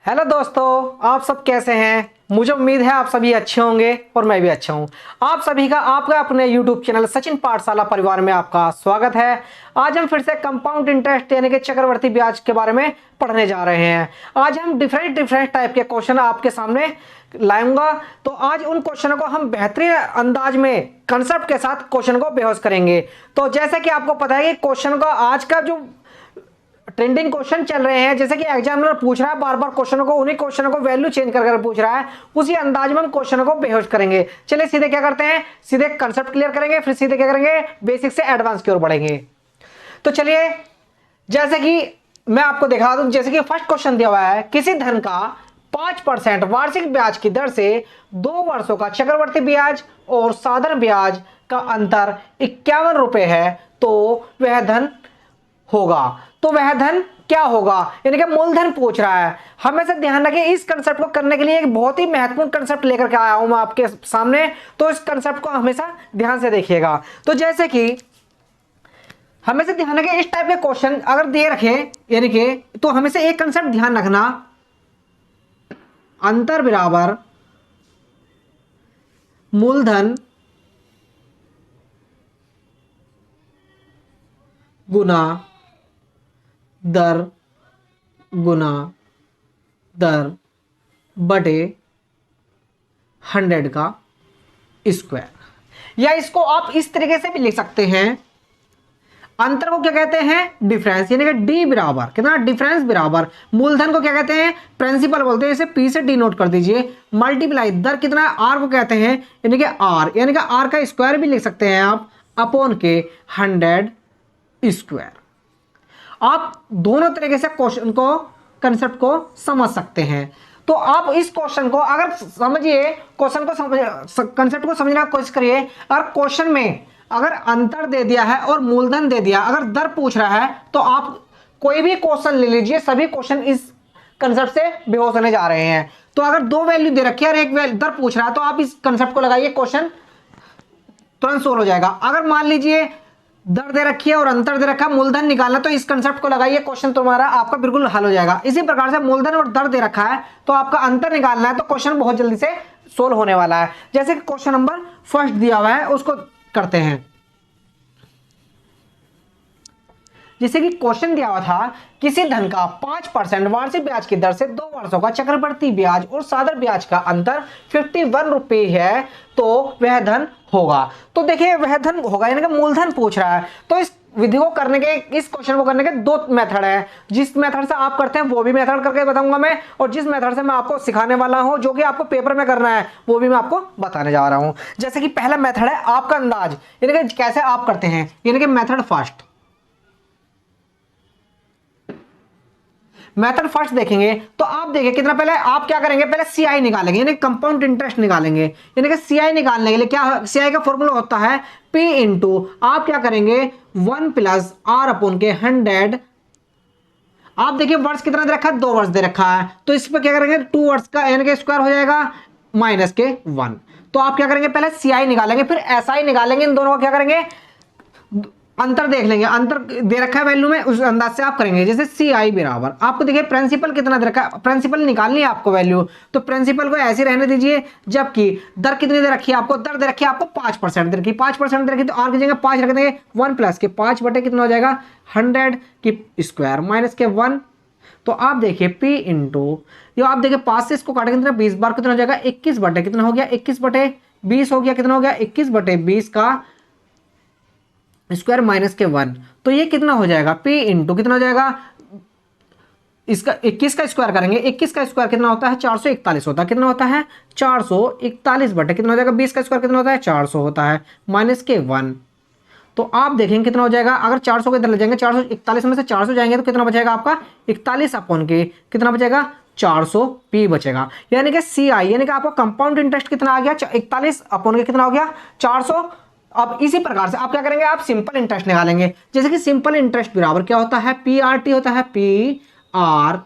Hello दोस्तों, आप सब कैसे हैं। मुझे उम्मीद है आप सभी अच्छे होंगे और मैं भी अच्छा हूं। आप सभी का आपका अपने YouTube चैनल सचिन पाठशाला परिवार में आपका स्वागत है। आज हम फिर से कंपाउंड इंटरेस्ट यानी कि चक्रवर्ती ब्याज के बारे में पढ़ने जा रहे हैं। आज हम डिफरेंट टाइप के क्वेश्चन आपके सामने लाऊंगा। तो आज उन क्वेश्चनों को हम बेहतरीन अंदाज में कंसेप्ट के साथ क्वेश्चन को बेहोश करेंगे। तो जैसे कि आपको पता है कि क्वेश्चन का आज का जो ट्रेंडिंग क्वेश्चन चल रहे हैं, जैसे कि एग्जामिनर पूछ रहा है बार बार क्वेश्चनों को, उन्हीं क्वेश्चनों को वैल्यू चेंज कर पूछ रहा है, उसी अंदाज में हम क्वेश्चनों को बेहोश करेंगे। चलिए सीधे क्या करते हैं, सीधे कंसेप्ट क्लियर करेंगे, फिर सीधे क्या करेंगे, बेसिक से एडवांस की ओर बढ़ेंगे। तो चलिए, जैसे कि मैं आपको दिखा दूं, जैसे कि फर्स्ट क्वेश्चन दिया हुआ है, किसी धन का 5% वार्षिक ब्याज की दर से 2 वर्षों का चक्रवर्ती ब्याज और साधारण ब्याज का अंतर 51 रुपए है, तो वह धन होगा। तो वह धन क्या होगा, यानी कि मूलधन पूछ रहा है। हमेशा ध्यान रखें, इस कंसेप्ट को करने के लिए एक बहुत ही महत्वपूर्ण कंसेप्ट लेकर के आया हूं मैं आपके सामने, तो इस कंसेप्ट को हमेशा ध्यान से देखिएगा। तो जैसे कि हमेशा ध्यान रखें, इस टाइप के क्वेश्चन अगर दे रखे यानी कि, तो हमेशा एक कंसेप्ट ध्यान रखना, अंतर बराबर मूलधन गुना दर गुना दर बटे 100 का स्क्वायर, या इसको आप इस तरीके से भी लिख सकते हैं। अंतर को क्या कहते हैं, डिफरेंस, यानी कि डी बराबर कितना, डिफरेंस बराबर मूलधन को क्या कहते हैं, प्रिंसिपल बोलते हैं, इसे पी से डिनोट कर दीजिए, मल्टीप्लाई दर कितना, आर को कहते हैं, यानी कि आर, यानी कि आर का स्क्वायर भी लिख सकते हैं आप, अपॉन के 100 स्क्वायर। आप दोनों तरीके से क्वेश्चन को, कंसेप्ट को समझ सकते हैं। तो आप इस क्वेश्चन को अगर समझिए, क्वेश्चन को समझ, कंसेप्ट को समझने की कोशिश करिए। अगर क्वेश्चन में अगर अंतर दे दिया है और मूलधन दे दिया, अगर दर पूछ रहा है, तो आप कोई भी क्वेश्चन ले लीजिए, सभी क्वेश्चन इस कंसेप्ट से बेहोश होने जा रहे हैं। तो अगर दो वैल्यू दे रखी है और एक दर पूछ रहा है, तो आप इस कंसेप्ट को लगाइए, क्वेश्चन तुरंत सोल्व हो जाएगा। अगर मान लीजिए दर दे रखी है और अंतर दे रखा है, मूलधन निकालना, तो इस कंसेप्ट को लगाइए, क्वेश्चन तुम्हारा आपका बिल्कुल हल हो जाएगा। इसी प्रकार से मूलधन और दर दे रखा है, तो आपका अंतर निकालना है, तो क्वेश्चन बहुत जल्दी से सोल्व होने वाला है। जैसे कि क्वेश्चन नंबर फर्स्ट दिया हुआ है, उसको करते हैं। जैसे कि क्वेश्चन दिया हुआ था, किसी धन का 5% वार्षिक ब्याज की दर से 2 वर्षों का चक्रवर्ती ब्याज और साधारण ब्याज का अंतर 51 रुपए है, तो वह धन होगा। तो देखिए, वह धन होगा यानी कि मूलधन पूछ रहा है। तो इस विधि को करने के, इस क्वेश्चन को करने के दो मेथड है। जिस मेथड से आप करते हैं वो भी मेथड करके बताऊंगा मैं, और जिस मेथड से मैं आपको सिखाने वाला हूं, जो कि आपको पेपर में करना है, वो भी मैं आपको बताने जा रहा हूं। जैसे कि पहला मेथड है आपका अंदाज, यानी कि कैसे आप करते हैं, यानी कि मेथड फर्स्ट। मेथड फर्स्ट देखेंगे तो आप देखिए कितना, पहले आप क्या करेंगे, पहले सीआई निकालेंगे, यानी कंपाउंड इंटरेस्ट निकालेंगे। यानी कि सीआई निकालने के लिए क्या, सीआई का फॉर्मूला होता है पी इंटू, आप क्या करेंगे, 1 प्लस आर अपॉन के 100। आप देखिए वर्ष कितना दे रखा है, 2 वर्ष दे रखा है, तो इस पर क्या करेंगे, 2 वर्ष का यानी कि स्क्वायर हो जाएगा माइनस के 1। तो आप क्या करेंगे, पहले सीआई निकालेंगे, फिर एसआई निकालेंगे। इन दोनों का क्या करेंगे, अंतर देख लेंगे, अंतर दे रखा है वैल्यू में, उस अंदाज से आप करेंगे। जैसे सी आई बराबर, आपको देखिए प्रिंसिपल कितना दे रखा है, प्रिंसिपल निकालनी है आपको वैल्यू, तो प्रिंसिपल को ऐसे रहने दीजिए। जबकि दर कितनी दे रखी है आपको, दर दे रखी है आपको 5% दे रखी, 5% दे रखी, तो आर की जगह 5 रख देंगे, 1 प्लस के 5 बटे कितना हो जाएगा, 100 की स्क्वायर माइनस के 1। तो आप देखिए पी इंटू, जो आप देखिए 5 से इसको काटेंगे कितना, 20 बार कितना हो जाएगा, 21 बटे कितना हो गया, 21 बटे 20 हो गया, कितना हो गया, 21 बटे 20 का स्क्वायर माइनस के 1। तो ये कितना हो जाएगा, पी इंटू कितना हो जाएगा, इसका 21 का स्क्वायर करेंगे, 21 का स्क्वायर कितना होता है, 441 होता है, कितना होता है, 441 बटे कितना हो जाएगा, 20 का स्क्वायर कितना होता है, 400 होता है, माइनस के 1। तो आप देखेंगे कितना हो जाएगा, अगर 400 के इधर ले जाएंगे, 441 में से 400 जाएंगे, तो कितना बचेगा आपका, 41 अपॉन के कितना बचेगा, 400 पी बचेगा। यानी कि सी आई, यानी कि आपको कंपाउंड इंटरेस्ट कितना आ गया, 41 अपॉन के कितना हो गया, 400। अब इसी प्रकार से आप क्या करेंगे, आप सिंपल इंटरेस्ट निकालेंगे। जैसे कि सिंपल इंटरेस्ट बराबर क्या होता है, पी आर टी होता है, P R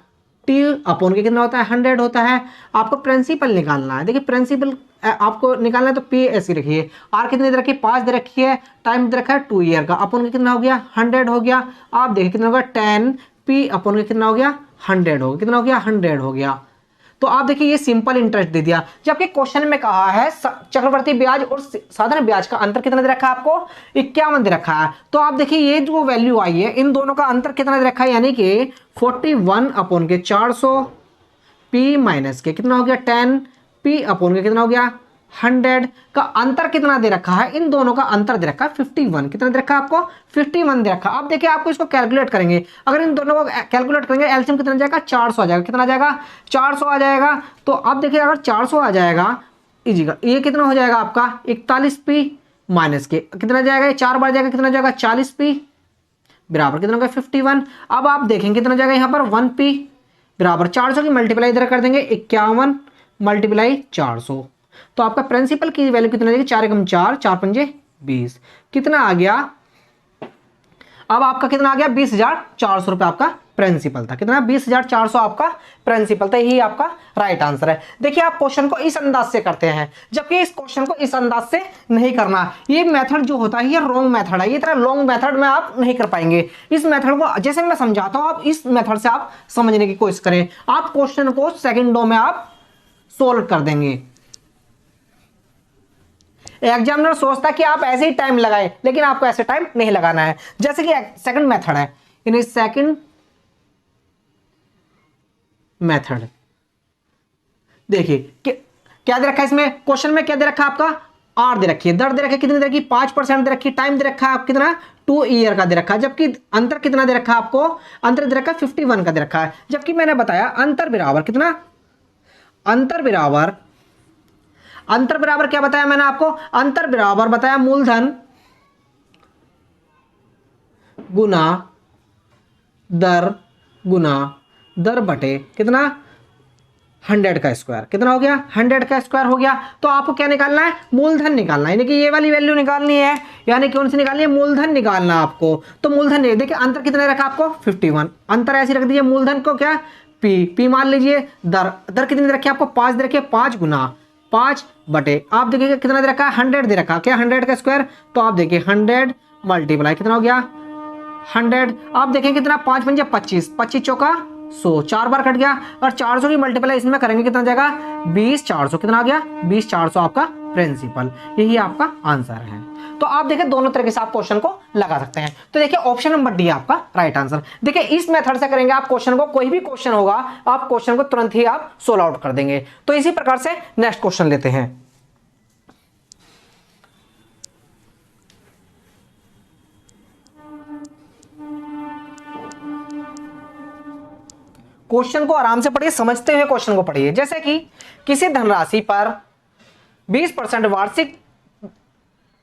T upon K कितना होता है, 100 होता है। आपको प्रिंसिपल निकालना है, देखिए प्रिंसिपल आपको निकालना है, तो पी ऐसी रखिए, आर कितनी दे रखी है, 5 दे रखी है, टाइम दे रखा है 2 ईयर का, अपॉन के कितना हो गया, 100 हो गया। आप देखिए कितना होगा, 10 पी अपॉन के कितना हो गया, 100 हो गया, कितना हो गया, 100 हो गया। तो आप देखिए ये सिंपल इंटरेस्ट दे दिया, जबकि क्वेश्चन में कहा है चक्रवर्ती ब्याज और साधारण ब्याज का अंतर कितना दे रखा है आपको, 51 दे रखा है। तो आप देखिए ये जो वैल्यू आई है इन दोनों का अंतर कितना दे रखा है, यानी कि 41 अपॉन के 400 पी माइनस के कितना हो गया 10 पी अपॉन के कितना हो गया 100 का अंतर कितना दे रखा है, इन दोनों का अंतर दे रखा है 51। कितना दे रखा है आपको, 51 दे रखा है। अब देखिए आपको इसको कैलकुलेट करेंगे, अगर इन दोनों को कैलकुलेट करेंगे एलसीएम कितना आ जाएगा 400 आ जाएगा। कितना आ जाएगा 400 आ जाएगा। तो अब देखिए अगर 400 आ जाएगा इजीगा, ये कितना हो जाएगा आपका 41 पी माइनस के कितना जाएगा, ये 4 बार जाएगा कितना जाएगा 40 पी बराबर कितना होगा 51। अब आप देखेंगे कितना जाएगा यहाँ पर 1 पी बराबर 400 की मल्टीप्लाई इधर कर देंगे 51 मल्टीप्लाई 400। तो आपका प्रिंसिपल की वैल्यू कितना जाएगी 4 एकम 4 4 पंजे 20 कितना आ गया, अब आपका कितना आ गया 20,400 रुपए आपका प्रिंसिपल था। कितना 20,400 आपका प्रिंसिपल था, यही आपका राइट आंसर है। देखिए आप क्वेश्चन को इस अंदाज से करते हैं, जबकि इस क्वेश्चन को इस अंदाज से नहीं करना। ये मेथड जो होता है ये रॉन्ग मेथड है, ये तरह लॉन्ग मेथड में आप नहीं कर पाएंगे। इस मेथड को जैसे मैं समझाता हूं आप इस मेथड से आप समझने की कोशिश करें, आप क्वेश्चन को सेकंडों में आप सोल्व कर देंगे। एग्जामिनर सोचता है कि आप ऐसे ही टाइम लगाए, लेकिन आपको ऐसे टाइम नहीं लगाना है। जैसे कि सेकंड मेथड है, इन सेकंड मेथड देखिए क्या दे रखा है इसमें, क्वेश्चन में क्या दे रखा है आपका आर दे रखी है, दर दे रखी है कितनी दे रखी 5% दे रखी, टाइम दे रखा है आप कितना 2 ईयर का दे रखा है, जबकि अंतर कितना दे रखा है आपको, अंतर दे रखा है 51 का दे रखा है। जबकि मैंने बताया अंतर बराबर कितना, अंतर बराबर क्या बताया मैंने आपको, अंतर बराबर बताया मूलधन गुना दर बटे कितना 100 का स्क्वायर। कितना हो गया 100 का स्क्वायर हो गया। तो आपको क्या निकालना है, मूलधन निकालना है, यानी कि ये वाली वैल्यू निकालनी है, यानी कौन सी निकालनी है, मूलधन निकालना है आपको। तो मूलधन नहीं, देखिए अंतर कितने रखा आपको 51, अंतर ऐसे रख दीजिए, मूलधन को क्या पी मान लीजिए, दर कितनी दे रखी है आपको 5 दे रखी है, 5 गुना 5 बटे आप देखिए कितना दे रखा है 100 दे रखा, क्या 100 का स्क्वायर। तो आप देखिए 100 मल्टीप्लाई कितना हो गया 100, आप देखें कितना 5 पंजे 25, 25 चौका 100, 4 बार कट गया, और 400 की मल्टीप्लाई इसमें करेंगे कितना जाएगा 20,400, कितना आ गया 20,400 आपका प्रिंसिपल, यही आपका आंसर है। तो आप देखिए दोनों तरीके से आप क्वेश्चन को लगा सकते हैं। तो देखिए ऑप्शन नंबर डी आपका राइट आंसर। देखिए इस मेथड से करेंगे आप क्वेश्चन को, कोई भी क्वेश्चन होगा आप क्वेश्चन को तुरंत ही आप सोल्व आउट कर देंगे। तो इसी प्रकार से नेक्स्ट क्वेश्चन लेते हैं। क्वेश्चन को आराम से पढ़िए, समझते हुए क्वेश्चन को पढ़िए। जैसे कि किसी धनराशि पर 20% वार्षिक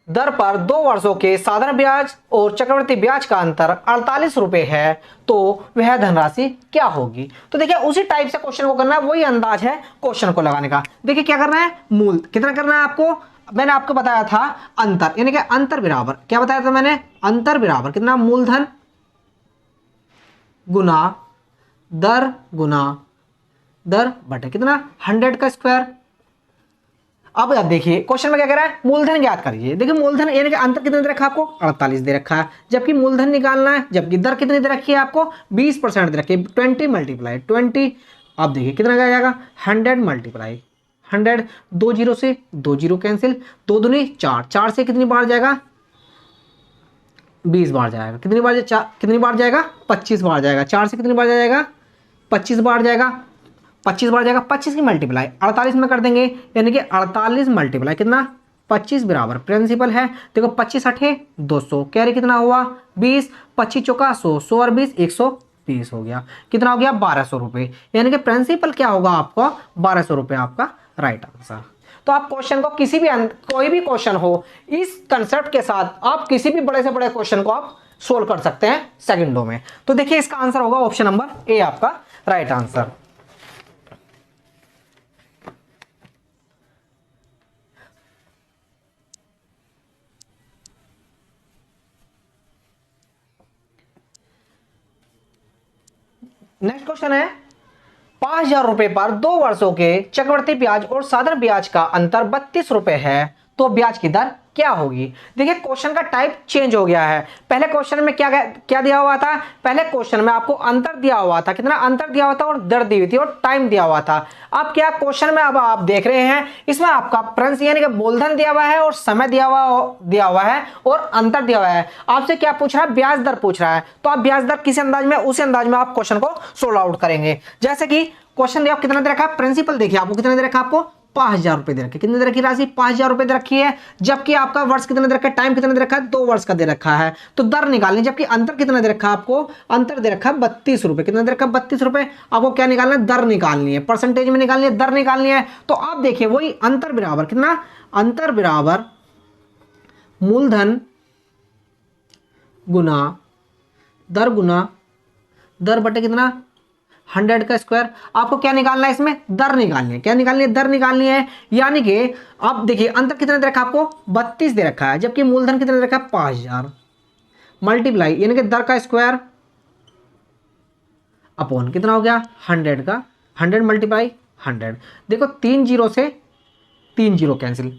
दर पर 2 वर्षों के साधारण ब्याज और चक्रवृद्धि ब्याज का अंतर 48 रुपए है, तो वह धनराशि क्या होगी। तो देखिए उसी टाइप से क्वेश्चन को करना है, वही अंदाज है क्वेश्चन को लगाने का। देखिए क्या करना है, मूल कितना करना है आपको, मैंने आपको बताया था अंतर, यानी कि अंतर बराबर क्या बताया था मैंने, अंतर बराबर कितना मूलधन गुना दर बटे कितना 100 का स्क्वायर। अब देखिए क्वेश्चन में क्या कह रहा है, मूलधन ज्ञात करिए। देखिए मूलधन यानी कि अंतर कितने दे रखा है आपको 48 दे रखा है, जबकि मूलधन निकालना है, जबकि दर कितनी दे रखी है आपको 20% दे रखी है, 20 मल्टीप्लाई 20। अब देखिए कितना आ जाएगा 100 मल्टीप्लाई 100, 2 जीरो से 2 जीरो कैंसिल, 2 दूनी 4, 4 से कितनी बार जाएगा 20 बार जाएगा, कितनी बार जाएगा 25 बार जाएगा, 4 से कितनी बार जाएगा 25 बार जाएगा, 25 बार जाएगा, 25 की मल्टीप्लाई 48 में कर देंगे, यानी कि 48 मल्टीप्लाई कितना 25 बराबर प्रिंसिपल है। देखो 25 अठे 200, कैरी कितना हुआ 20, 25 चौका 100, 100 और 20 120 हो गया, कितना हो गया 1200 रुपये, यानी कि प्रिंसिपल क्या होगा आपका 1200 रुपये आपका राइट आंसर। तो आप क्वेश्चन को किसी भी कोई भी क्वेश्चन हो इस कंसेप्ट के साथ आप किसी भी बड़े से बड़े क्वेश्चन को आप सोल्व कर सकते हैं सेकंडों में। तो देखिए इसका आंसर होगा ऑप्शन नंबर ए आपका राइट आंसर। नेक्स्ट क्वेश्चन है 5,000 रुपए पर 2 वर्षों के चक्रवृद्धि ब्याज और साधारण ब्याज का अंतर 32 रुपए है, तो ब्याज की दर क्या होगी। देखिए क्वेश्चन का टाइप चेंज हो गया है। पहले क्वेश्चन में क्या क्या दिया हुआ था, पहले क्वेश्चन में आपको अंतर दिया हुआ था, कितना अंतर दिया हुआ था और दर दी हुई थी और टाइम दिया हुआ था। अब क्या क्वेश्चन में अब आप देख रहे हैं इसमें आपका प्रिंस यानी कि मूलधन दिया हुआ है और समय दिया हुआ है और अंतर दिया हुआ है। आपसे क्या पूछ रहा है, ब्याज दर पूछ रहा है। तो आप ब्याज दर किस अंदाज में, उसी अंदाज में आप क्वेश्चन को सोल्व आउट करेंगे। जैसे कि क्वेश्चन दिया कितना दे रखा है, प्रिंसिपल देखिए आपको कितना दे रखा है, आपको 5,000 रुपए दे रखे, कितने दे रखी राशि, 5,000 रुपए दे रखी है। जबकि आपका वर्ष कितना दे रखा है, टाइम कितना दे रखा है, 2 वर्ष का दे रखा है। तो दर निकालनी, जबकि अंतर कितना दे रखा है आपको, अंतर दे रखा है 32 रुपए, कितना दे रखा है 32 रुपए। आपको क्या निकालना है, दर निकालनी है, परसेंटेज में निकालनी है, दर निकालनी है। तो आप देखिए वही अंतर बराबर कितना, अंतर बराबर मूलधन गुना दर बटे कितना 100 का स्क्वायर। आपको क्या निकालना है, इसमें दर निकालनी है, क्या निकालनी है, दर निकालनी है। यानी कि अब देखिए अंतर कितना दे रखा है आपको, 32 दे रखा है, जबकि मूलधन कितना दे रखा है 5,000 मल्टीप्लाई यानी कि दर का स्क्वायर अपॉन कितना हो गया 100 का, 100 मल्टीप्लाई 100। देखो 3 जीरो से 3 जीरो कैंसिल,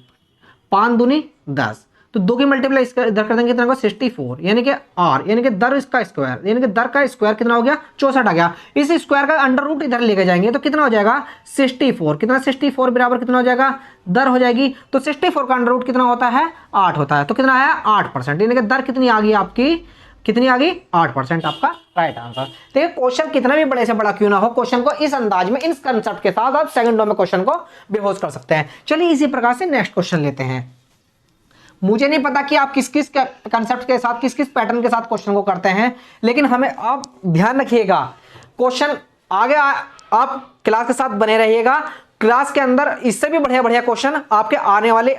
5 दूनी 10, तो 2 की मल्टीप्लाई इसका इधर कर देंगे कितना होगा 64, यानी कि आर यानी कि दर इसका स्क्वायर, यानी कि दर का स्क्वायर कितना हो गया 64 आ गया। इस स्क्वायर का अंडर रूट इधर लेके जाएंगे तो कितना हो जाएगा 64, कितना 64 बराबर कितना हो जाएगा, दर हो जाएगी। तो 64 का अंडर रूट कितना होता है 8 होता है, तो कितना आया 8%, यानी कि दर कितनी आ गई आपकी, कितनी आ गई 8% आपका राइट आंसर। देखिए क्वेश्चन कितना भी बड़े से बड़ा क्यों ना हो, क्वेश्चन को इस अंदाज में, इस कंसेप्ट के साथ आप सेकंडों में क्वेश्चन को बेहोश कर सकते हैं। चलिए इसी प्रकार से नेक्स्ट क्वेश्चन लेते हैं। मुझे नहीं पता कि आप किस किस कंसेप्ट के साथ, किस किस पैटर्न के साथ क्वेश्चन को करते हैं, लेकिन हमें आप ध्यान रखिएगा क्वेश्चन आगे आप क्लास के साथ बने रहिएगा। क्लास के अंदर इससे भी बढ़िया बढ़िया क्वेश्चन आपके आने वाले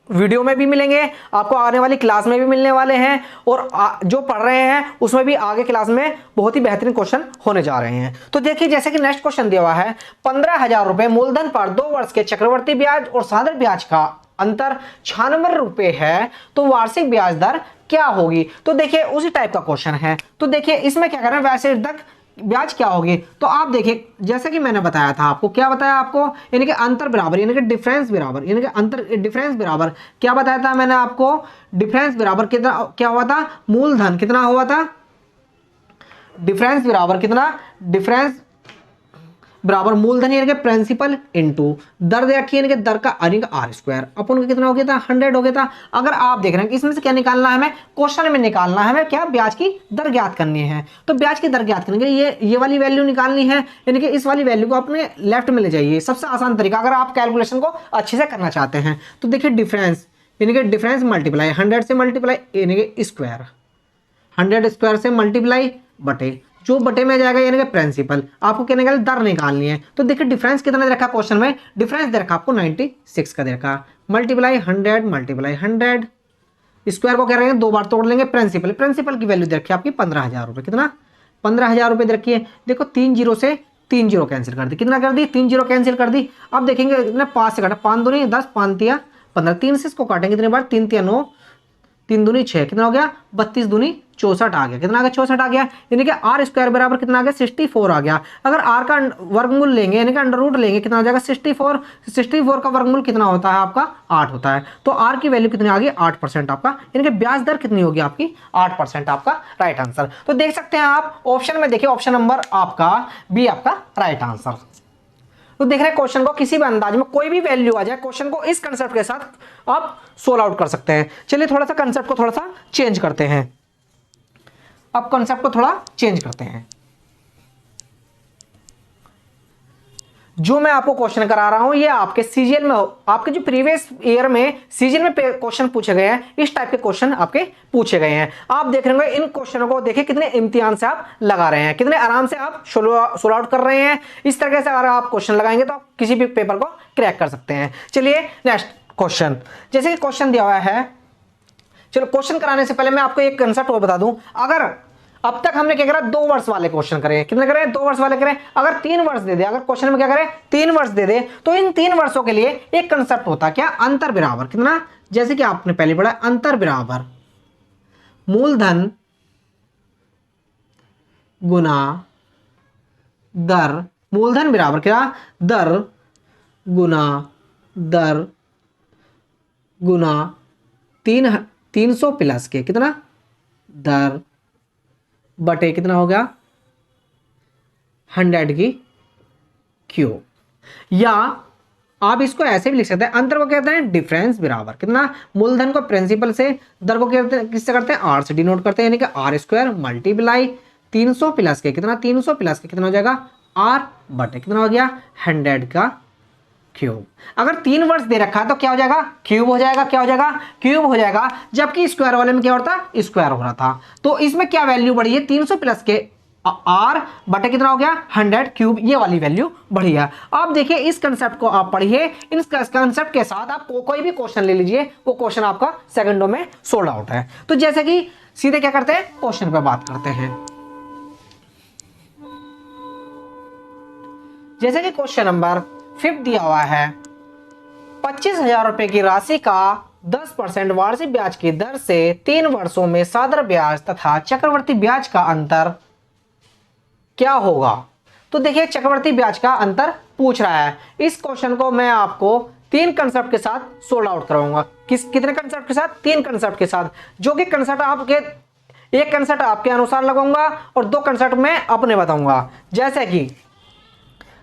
वीडियो में भी मिलेंगे, आपको आने वाली क्लास में भी मिलने वाले हैं, और जो पढ़ रहे हैं उसमें भी आगे क्लास में बहुत ही बेहतरीन क्वेश्चन होने जा रहे हैं। तो देखिए जैसे कि नेक्स्ट क्वेश्चन दिया हुआ है, 15,000 रुपए मूलधन पर 2 वर्ष के चक्रवर्ती ब्याज और साधारण ब्याज का अंतर 96 रुपए है, तो वार्षिक ब्याज दर क्या होगी। तो देखिए उसी टाइप का क्वेश्चन है। तो देखिए इसमें क्या करें, वैसे तक ब्याज क्या होगी। तो आप देखिए जैसे कि मैंने बताया था आपको, क्या बताया आपको, यानी कि अंतर बराबर, यानी कि डिफरेंस बराबर, यानी कि अंतर डिफरेंस बराबर क्या बताया था मैंने आपको, डिफरेंस बराबर कितना क्या हुआ था, मूलधन कितना हुआ था, डिफरेंस बराबर कितना, डिफरेंस बराबर मूलधन यानी कि प्रिंसिपल इनटू दर दे रखी है, यानी कि दर का आर स्क्वायर अपन का कितना हो गया था 100 हो गया था। अगर आप देख रहे हैं कि इसमें से क्या निकालना है, हमें क्वेश्चन में निकालना है, हमें क्या ब्याज की दर ज्ञात करनी है। तो ब्याज की दर ज्ञात करने के लिए ये वाली वैल्यू निकालनी है, यानी कि इस वाली वैल्यू को अपने लेफ्ट में ले जाइए, सबसे आसान तरीका अगर आप कैलकुलेशन को अच्छे से करना चाहते हैं। तो देखिए डिफरेंस यानी कि डिफरेंस मल्टीप्लाई 100 से मल्टीप्लाई यानी कि स्क्वायर, 100 स्क्वायर से मल्टीप्लाई बटे जो बटे में जाएगा यानी कि प्रिंसिपल, आपको क्या निकालना, दर निकालनी है। तो देखिए डिफरेंस कितना दे रखा क्वेश्चन में, डिफरेंस दे रखा आपको 96 का दे रखा, मल्टीप्लाई 100 मल्टीप्लाई 100, स्क्वायर को क्या करेंगे 2 बार तोड़ लेंगे, प्रिंसिपल, प्रिंसिपल की वैल्यू दे रखी है आपकी 15,000 रुपए, कितना 15,000 रुपए दे रखी है। देखो 3 जीरो से 3 जीरो कैंसिल कर दी, कितना कर दी 3 जीरो कैंसिल कर दी। अब देखेंगे 5 से काटा, 5 दूनी 10, 5 तिया 15, 3 से इसको काटेंगे कितने बार, 3 तिया 9, 3 दूनी 6, कितना हो गया 32 दूनी 64 आ गया, कितना आ गया 64 आ गया, यानी कि आर स्क्वायर बराबर कितना आ गया 64 आ गया। अगर आर का वर्गमूल लेंगे यानी कि अंडर रूट लेंगे कितना आ जाएगा 64, 64 का वर्गमूल कितना होता है आपका 8 होता है। तो आर की वैल्यू कितनी आ गई 8% आपका, यानी कि ब्याज दर कितनी होगी आपकी 8% आपका राइट आंसर। तो देख सकते हैं आप ऑप्शन में देखिए, ऑप्शन नंबर आपका बी आपका राइट आंसर। तो देख रहे हैं क्वेश्चन को किसी भी अंदाज में कोई भी वैल्यू आ जाए, क्वेश्चन को इस कंसेप्ट के साथ आप सोल्व आउट कर सकते हैं। चलिए थोड़ा सा कंसेप्ट को थोड़ा सा चेंज करते हैं, अब कंसेप्ट को थोड़ा चेंज करते हैं। जो मैं आपको क्वेश्चन करा रहा हूं ये आपके सीजीएल में, आपके जो प्रीवियस ईयर में सीजीएल में क्वेश्चन पूछे गए हैं, इस टाइप के क्वेश्चन आपके पूछे गए हैं। आप देख रहे होंगे इन क्वेश्चनों को, देखिए कितने इम्तिहान से आप लगा रहे हैं, कितने आराम से आप सोल्व आउट कर रहे हैं। इस तरीके से अगर आप क्वेश्चन लगाएंगे तो आप किसी भी पेपर को क्रैक कर सकते हैं। चलिए नेक्स्ट क्वेश्चन, जैसे कि क्वेश्चन दिया हुआ है, चलो क्वेश्चन कराने से पहले मैं आपको एक कंसेप्ट और बता दूं। अगर अब तक हमने क्या करा 2 वर्ष वाले क्वेश्चन करे, कितने करें 2 वर्ष वाले करें। अगर 3 वर्ष दे दे, अगर क्वेश्चन में क्या करें 3 वर्ष दे दे, तो इन 3 वर्षों के लिए एक कंसेप्ट होता है क्या, अंतर बराबर कितना, जैसे कि आपने पहले पढ़ा अंतर बराबर मूलधन गुना दर, मूलधन बराबर क्या, दर गुना दर गुना 300 प्लस के कितना दर बटे कितना हो गया 100 की क्यूब। या आप इसको ऐसे भी लिख सकते हैं, अंतर को कहते हैं डिफरेंस बराबर कितना मूलधन को प्रिंसिपल से, दर को कहते हैं किससे करते हैं आर से डिनोट करते हैं, यानी कि आर स्क्वायर मल्टीप्लाई 300 प्लस के कितना 300 प्लस के कितना हो जाएगा आर बटे कितना हो गया 100 का क्यूब। अगर 3 वर्ष दे रखा है तो क्या हो जाएगा क्यूब हो जाएगा, क्या हो जाएगा क्यूब हो जाएगा, जबकि स्क्वायर वाले में क्या होता है स्क्वायर हो रहा था। तो इसमें क्या वैल्यू बढ़ी है 300 प्लस के आर बटे कितना हो गया 100 क्यूब, ये वाली वैल्यू बढ़ी है। आप देखिए इस कंसेप्ट को आप पढ़िए, इन कंसेप्ट के साथ आप कोई भी क्वेश्चन ले लीजिए, वो क्वेश्चन आपका सेकंडों में सोल्ड आउट है। तो जैसे कि सीधे क्या करते हैं क्वेश्चन पे बात करते हैं। जैसे कि क्वेश्चन नंबर 5 दिया हुआ है 25,000 रुपए की राशि का 10% वार्षिक ब्याज की दर से 3 वर्षों में साधारण ब्याज तथा चक्रवृद्धि ब्याज का अंतर क्या होगा। तो देखिए चक्रवृद्धि ब्याज का अंतर पूछ रहा है। इस क्वेश्चन को मैं आपको 3 कंसेप्ट के साथ सोल्व आउट कराऊंगा। कितने कंसेप्ट के साथ 3 कंसेप्ट के साथ, जो कि कंसेप्ट आपके एक कंसेप्ट आपके अनुसार लगाऊंगा और 2 कंसेप्ट मैं अपने बताऊंगा। जैसे कि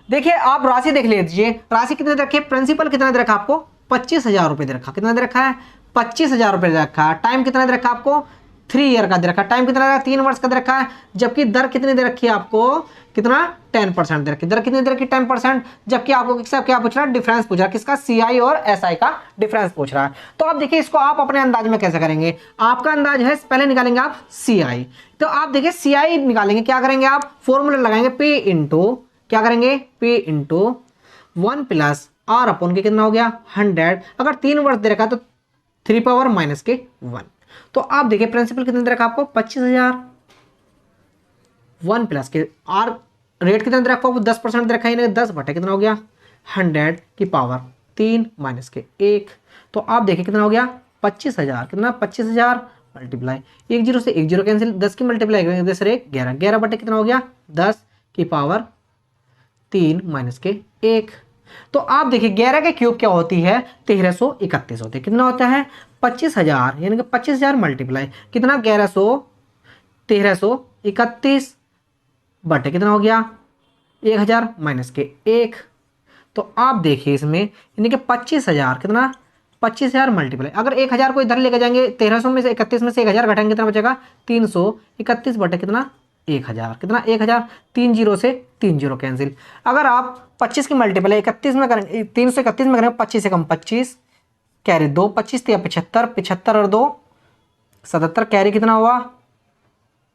देखिए आप राशि देख लीजिए, राशि कितने दे रखी है, प्रिंसिपल कितना दे रखा आपको 25,000 रुपए दे रखा, कितना दे रखा है 25,000 रुपए दे रखा है। टाइम कितना दे रखा आपको 3 ईयर का दे रखा है, टाइम कितना दे रखा 3 वर्ष का दे रखा है। जबकि दर कितनी दे रखी है आपको कितना 10% दे रखी है, दर कितनी दे रखी 10%, जबकि आपको क्या पूछ रहा है डिफरेंस पूछ रहा है, किसका सीआई और एसआई का डिफरेंस पूछ रहा है। तो आप देखिए इसको आप अपने अंदाज में कैसे करेंगे, आपका अंदाज है पहले निकालेंगे आप सीआई। तो आप देखिए सीआई निकालेंगे, क्या करेंगे आप फॉर्मूला लगाएंगे पी इंटू क्या करेंगे P into 1 plus R upon K कितना हो गया 100। अगर 3 वर्ष दे रखा तो 3 पावर माइनस के 1। तो आप देखिए प्रिंसिपल कितना दे रखा आपको 25,000, 1 प्लस के आर रेट कितना दे रखा आपको 10% दे रखा है, 10 बटे कितना हो गया 100 की पावर 3 माइनस के 1। तो आप देखिए कितना हो गया 25,000, कितना 25,000 मल्टीप्लाई 1 0 से 1 0 कैंसिल, 10 की मल्टीप्लाई करेंगे 10 से 11, 11 बटे कितना हो गया 10 की पावर 3 माइनस के 1। तो आप देखिए 11 के क्यूब क्या होती है 1331 होती है, कितना होता है 25,000 यानी कि 25,000 मल्टीप्लाई कितना 1331 बटे कितना हो गया 1,000 माइनस के 1। तो आप देखिए इसमें यानी कि 25,000 कितना 25,000 मल्टीप्लाई, अगर 1,000 को इधर लेकर जाएंगे 1300 में से 31 में से 1,000 घटाएंगे कितना बचेगा 331 बटे कितना 1,000, कितना 1,000, 3 जीरो से 3 जीरो कैंसिल। अगर आप 25 की मल्टीप्लाई 31 में करेंगे 331 में करेंगे 25 से कम 25 कैरी 2, 25 या 75, 75 और 2 77 कैरी कितना हुआ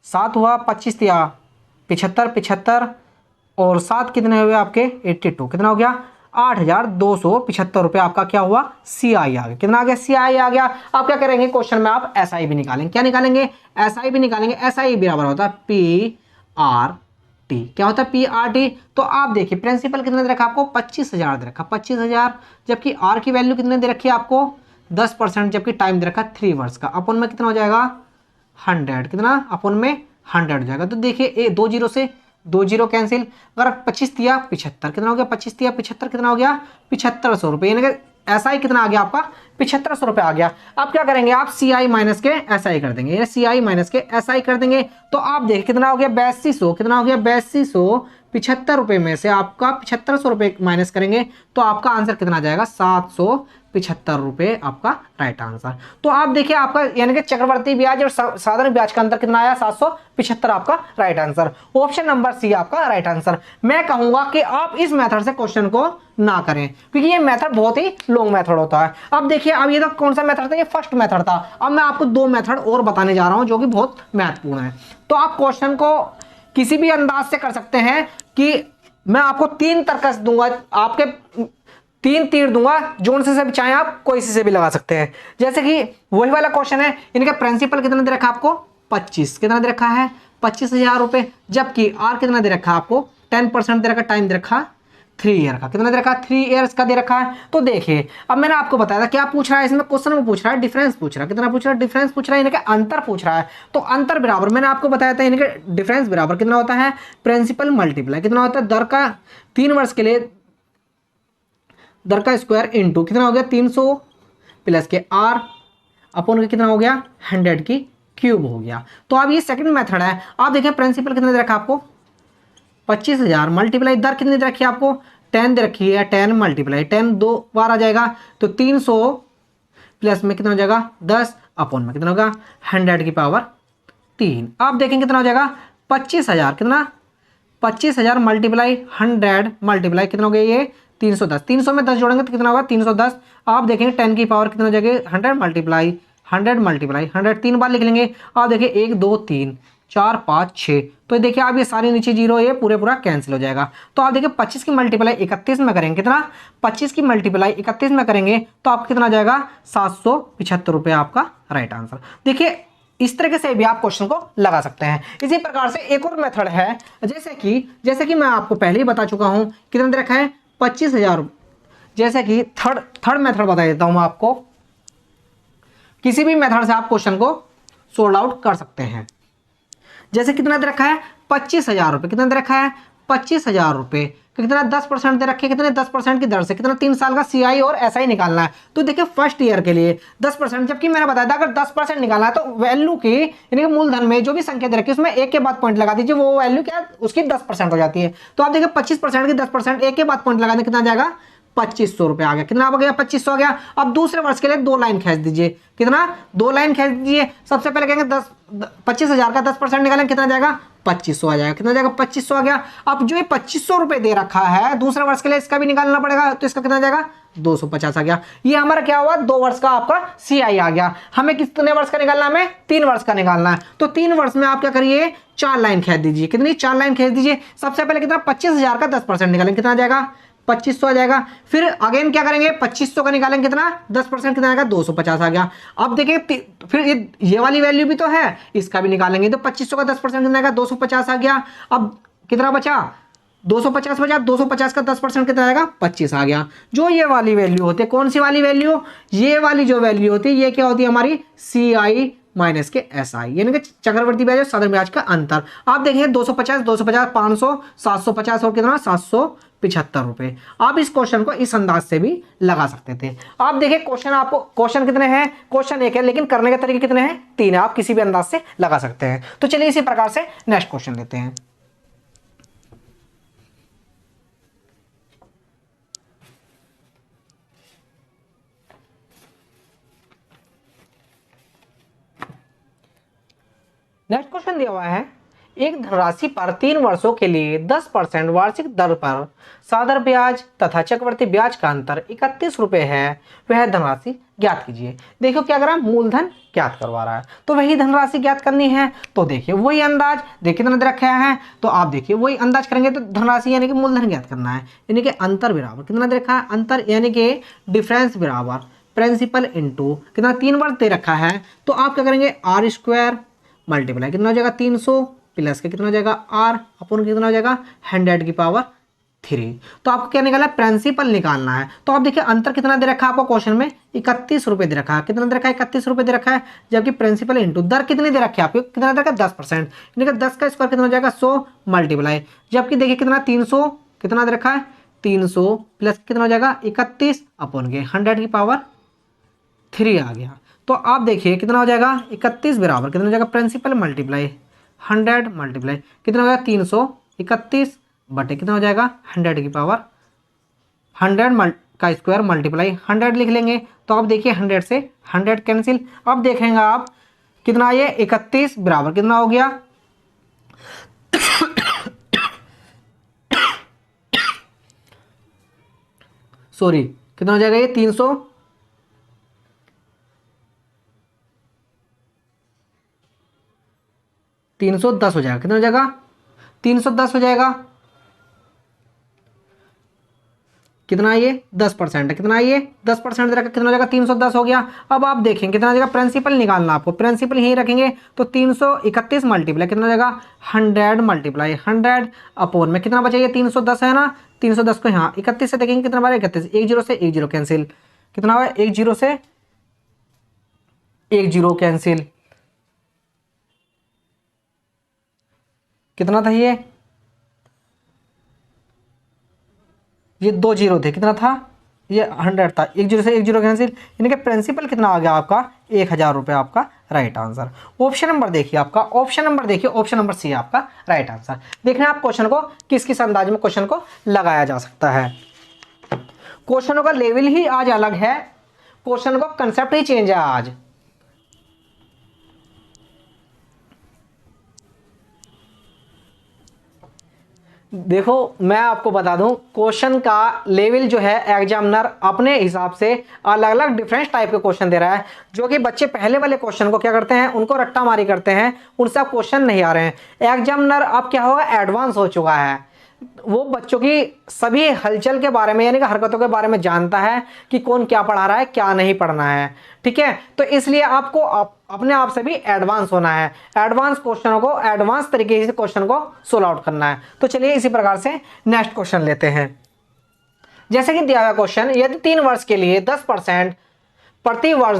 7 हुआ, 25 या 75, 75 और 7 कितने हुए आपके 82, कितना हो गया 8,275 रुपये आपका क्या हुआ सीआई आ गया। कितना आ गया सीआई आ गया। आप क्या करेंगे क्वेश्चन में आप एसआई भी निकालेंगे, क्या निकालेंगे एसआई भी निकालेंगे। एसआई बराबर होता है पी आर टी, क्या होता है पी आर टी। तो आप देखिए प्रिंसिपल कितने दे रखा आपको 25,000 दे रखा 25,000, जबकि आर की वैल्यू कितने दे रखी है आपको 10%, जबकि टाइम दे रखा 3 वर्ष का। अपन में कितना हो जाएगा 100, कितना अपन में 100 हो जाएगा। तो देखिए 2 जीरो से 2 जीरो कैंसिल, अगर 25 दिया 75 कितना हो गया 25 दिया 75 कितना हो गया 7,500 रुपये, यानी कि एसआई कितना आ गया आपका 7,500 रुपये आ गया। आप क्या करेंगे आप सीआई माइनस के एसआई कर देंगे, सीआई माइनस के एसआई कर देंगे। तो आप देखिए कितना हो गया 8200, कितना हो गया 8275 रुपये में से आपका 7,500 रुपये माइनस करेंगे तो आपका आंसर कितना आ जाएगा 775 रुपये आपका राइट आंसर। तो आप देखिए आपका यानी कि चक्रवर्ती ब्याज और साधारण ब्याज का अंतर कितना आया 775 आपका right answer. Option number C आपका राइट आंसर। मैं कहूंगा कि आप इस मेथड से क्वेश्चन को ना करें क्योंकि ये मेथड बहुत ही लॉन्ग मेथड होता है। अब देखिए अब ये तो कौन सा मेथड था, ये फर्स्ट मेथड था। अब मैं आपको 2 मेथड और बताने जा रहा हूं जो कि बहुत महत्वपूर्ण है। तो आप क्वेश्चन को किसी भी अंदाज से कर सकते हैं कि मैं आपको 3 तर्कस दूंगा, आपके 3 तीर दूंगा, जोन से भी चाहे आप कोई से भी लगा सकते हैं। जैसे कि वही वाला क्वेश्चन है, इनका प्रिंसिपल कितना दे रखा आपको 25, कितना दे रखा है 25,000 रुपए, जबकि आर कितना दे रखा आपको 10% दे रखा, टाइम दे रखा 3 ईयर का, कितना दे रखा 3 ईयर्स का दे रखा है। तो देखिए अब मैंने आपको बताया था क्या पूछ रहा है इसमें क्वेश्चन में, पूछ रहा है डिफरेंस पूछ रहा है, कितना पूछ रहा है डिफरेंस पूछ रहा है, इनके अंतर पूछ रहा है। तो अंतर बराबर मैंने आपको बताया था इनके डिफरेंस बराबर कितना होता है प्रिंसिपल मल्टीप्लाई कितना होता है दर का 3 वर्ष के लिए दर का स्क्वायर इंटू कितना हो गया 300 प्लस के आर अपन का कितना हो गया 100 की क्यूब हो गया। तो अब ये सेकंड मेथड है। आप देखें प्रिंसिपल कितने दे रखा आपको 25,000 मल्टीप्लाई दर कितनी दे रखी है आपको 10 दे रखी है। 10 मल्टीप्लाई 10 दो बार आ जाएगा तो 300 प्लस में कितना हो जाएगा 10 अपॉन में कितना होगा 100 की पावर 3। आप देखें कितना हो जाएगा 25,000 कितना 25,000 मल्टीप्लाई 100 मल्टीप्लाई कितना हो गया ये 310। 300 में 10 जोड़ेंगे तो कितना होगा 310। आप देखेंगे 10 की पावर कितना हो जाएगी 100 मल्टीप्लाई 100 तीन बार लिख लेंगे। आप देखिए 1 2 3 4 5 6 तो देखिए आप ये सारे नीचे जीरो ये पूरा कैंसिल हो जाएगा। तो आप देखिए 25 की मल्टीप्लाई 31 में करेंगे कितना 25 की मल्टीप्लाई 31 में करेंगे तो आपको कितना जाएगा 775 रुपये आपका राइट आंसर। देखिए इस तरीके से भी आप क्वेश्चन को लगा सकते हैं। इसी प्रकार से एक और मेथड है जैसे कि मैं आपको पहले ही बता चुका हूं कितना दे रखा है 25,000। जैसे कि थर्ड मेथड बता देता हूं मैं आपको। किसी भी मेथड से आप क्वेश्चन को सोल्व आउट कर सकते हैं। जैसे कितना दे रखा है 25,000 रुपये कितना दे रखा है 25,000 रुपये कितना 10% दे रखे कितने 10% की दर से कितना 3 साल का CI और SI निकालना है। तो देखिए फर्स्ट ईयर के लिए 10%, जबकि मैंने बताया था अगर 10% निकालना है तो वैल्यू की यानी कि मूलधन में जो भी संख्या दे रखी है उसमें एक के बाद पॉइंट लगा दीजिए, वो वैल्यू क्या उसकी 10% हो जाती है। तो आप देखिए 25% की 10% एक के बाद पॉइंट लगा दें कितना जाएगा 2500 रुपये आ गया। कितना आ गया 2500 आ गया। अब दूसरे वर्ष के लिए 2 लाइन खींच दीजिए कितना 2 लाइन खींच दीजिए। सबसे पहले कहेंगे 25,000 का 10% निकालें कितना जाएगा 2500 आ जाएगा। कितना जाएगा 2500 आ गया। अब जो ये 2500 रुपये दे रखा है दूसरे वर्ष के लिए इसका भी निकालना पड़ेगा तो इसका कितना जाएगा 250 आ गया। ये हमारा क्या हुआ 2 वर्ष का आपका CI आ गया। हमें कितने वर्ष का निकालना है हमें 3 वर्ष का निकालना है। तो 3 वर्ष में आप क्या करिए 4 लाइन खींच दीजिए। कितनी 4 लाइन खींच दीजिए। सबसे पहले कितना 25,000 का 10% निकालेंगे कितना जाएगा 2500 आ जाएगा। फिर अगेन क्या करेंगे 2500 का निकालेंगे कितना 10% कितना आएगा 250 आ गया। अब देखिए फिर ये वाली वैल्यू भी तो है इसका भी निकालेंगे तो 2500 का 10% कितना आएगा 250 आ गया। अब कितना बचा 250 बचा 250 का 10% कितना आएगा 25 आ गया। जो ये वाली वैल्यू होती है कौन सी वाली वैल्यू ये वाली जो वैल्यू होती है ये क्या होती है हमारी CI माइनस के SI यानी कि चक्रवर्ती ब्याज और साधारण ब्याज का अंतर। आप देखेंगे 250 500 750 और कितना 775 रुपए। आप इस क्वेश्चन को इस अंदाज से भी लगा सकते थे। आप देखिए क्वेश्चन कितने हैं क्वेश्चन एक है लेकिन करने के तरीके कितने हैं 3 है। आप किसी भी अंदाज से लगा सकते हैं। तो चलिए इसी प्रकार से नेक्स्ट क्वेश्चन लेते हैं। नेक्स्ट क्वेश्चन दिया हुआ है एक धनराशि पर 3 वर्षों के लिए 10% वार्षिक दर पर साधारण ब्याज तथा चक्रवर्ती ब्याज का अंतर 31 रुपए है, वह धनराशि ज्ञात कीजिए। देखो क्या करा मूलधन ज्ञात करवा रहा है तो वही धनराशि ज्ञात करनी है। तो देखिए वही अंदाज देखिए कितना दे रखा है तो आप देखिए वही अंदाज करेंगे तो धनराशि यानी कि मूलधन ज्ञात करना है यानी कि अंतर बराबर कितना दे रखा है अंतर यानी कि डिफरेंस बराबर प्रिंसिपल इंटू कितना 3 वर्ष दे रखा है। तो आप क्या करेंगे R² मल्टीप्लाई कितना हो जाएगा 300 प्लस के कितना हो जाएगा R अपन कितना हो जाएगा 100 की पावर 3। तो आपको क्या निकालना है प्रिंसिपल निकालना है। तो आप देखिए अंतर कितना दे रखा है आपको क्वेश्चन में 31 रुपये दे रखा है। कितना दे रखा है 31 रुपये दे रखा है। जबकि प्रिंसिपल इंटू दर कितनी दे रखी है आपको कितना दे रखा है 10% यानी कि 10 का स्क्वायर कितना हो जाएगा 100 मल्टीप्लाई। जबकि देखिए कितना 300 कितना दे रखा है 300 प्लस कितना हो जाएगा 31 अपन के 100 की पावर 3 आ गया। तो आप देखिए कितना हो जाएगा 31 बराबर कितना हो जाएगा प्रिंसिपल मल्टीप्लाई 100 मल्टीप्लाई कितना हो जाएगा 331 बटे कितना हो जाएगा 100 की पावर 100 का स्क्वायर मल्टीप्लाई 100 लिख लेंगे। तो आप देखिए 100 से 100 कैंसिल। अब देखेंगे आप कितना ये 31 बराबर कितना हो गया सॉरी कितना हो जाएगा ये 310 हो जाएगा। कितना हो जाएगा 310 हो जाएगा। कितना ये 10% है कितना ये 10% दे रखा कितना हो जाएगा 310 हो गया। अब आप देखें कितना हो जाएगा प्रिंसिपल निकालना आपको प्रिंसिपल यहीं रखेंगे तो 331 मल्टीप्लाई कितना हो जाएगा 100 मल्टीप्लाई 100 अपॉन में कितना बचेगा 310 है ना 310 को यहाँ 31 से देखेंगे कितना बार 31 एक जीरो से एक जीरो कैंसिल कितना हुआ एक जीरो से एक जीरो कैंसिल कितना था ये 2 जीरो थे कितना था ये 100 था, एक जीरो से एक जीरो कैंसिल, यानी कि प्रिंसिपल कितना आ गया आपका 1000 रुपये आपका राइट आंसर। ऑप्शन नंबर देखिए आपका, ऑप्शन नंबर देखिए, ऑप्शन नंबर सी आपका राइट आंसर। देखना आप क्वेश्चन को किस किस अंदाज में क्वेश्चन को लगाया जा सकता है। क्वेश्चनों का लेवल ही आज अलग है, क्वेश्चन का कंसेप्ट ही चेंज है आज। देखो मैं आपको बता दूं, क्वेश्चन का लेवल जो है एग्जामिनर अपने हिसाब से अलग अलग डिफरेंट टाइप के क्वेश्चन दे रहा है, जो कि बच्चे पहले वाले क्वेश्चन को क्या करते हैं, उनको रट्टा मारी करते हैं, उनसे अब क्वेश्चन नहीं आ रहे हैं। एग्जामिनर अब क्या होगा, एडवांस हो चुका है, वो बच्चों की सभी हलचल के बारे में यानी कि हरकतों के बारे में जानता है कि कौन क्या पढ़ा रहा है, क्या नहीं पढ़ना है। ठीक है, तो इसलिए आपको अपने आप से भी एडवांस होना है, एडवांस क्वेश्चनों को एडवांस तरीके से क्वेश्चन को सोल्व आउट करना है। तो चलिए इसी प्रकार से नेक्स्ट क्वेश्चन लेते हैं। जैसे कि दिया हुआ क्वेश्चन, यदि 3 वर्ष के लिए 10% प्रति वर्ष